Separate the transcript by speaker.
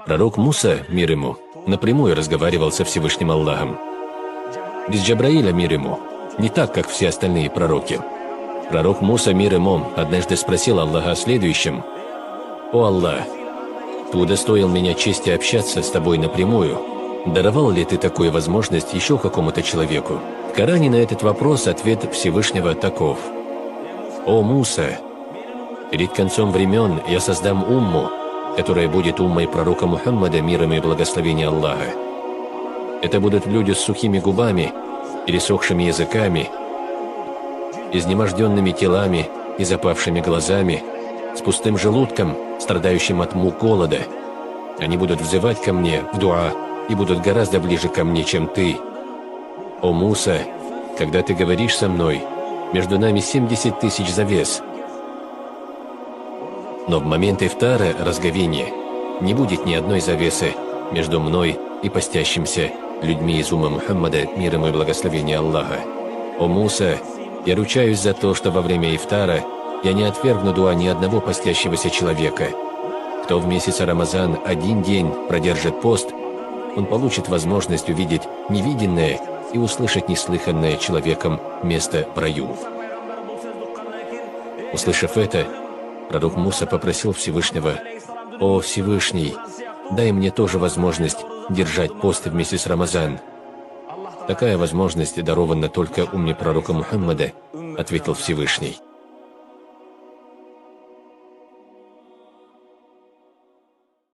Speaker 1: Пророк Муса, мир ему, напрямую разговаривал со Всевышним Аллахом. Без Джабраиля, мир ему, не так, как все остальные пророки. Пророк Муса, мир ему, однажды спросил Аллаха о следующем: «О Аллах, Ты удостоил меня чести общаться с Тобой напрямую. Даровал ли Ты такую возможность еще какому-то человеку?» В Коране на этот вопрос ответ Всевышнего таков: «О Муса, перед концом времен я создам умму, которая будет уммой пророка Мухаммада, мир ему и благословение Аллаха. Это будут люди с сухими губами, пересохшими языками, изнеможденными телами и запавшими глазами, с пустым желудком, страдающим от мук голода. Они будут взывать ко мне в дуа и будут гораздо ближе ко мне, чем ты. О Муса, когда ты говоришь со мной, между нами 70 тысяч завес. Но в момент ифтара, разговения, не будет ни одной завесы между мной и постящимся людьми из умма Мухаммада, мир ему и благословение Аллаха. О Муса, я ручаюсь за то, что во время ифтара я не отвергну дуа ни одного постящегося человека. Кто в месяц Рамазан один день продержит пост, он получит возможность увидеть невиденное и услышать неслыханное человеком место в раю». Услышав это, пророк Муса попросил Всевышнего: «О Всевышний, дай мне тоже возможность держать пост в месяц Рамазан». «Такая возможность дарована только умме пророка Мухаммада», — ответил Всевышний.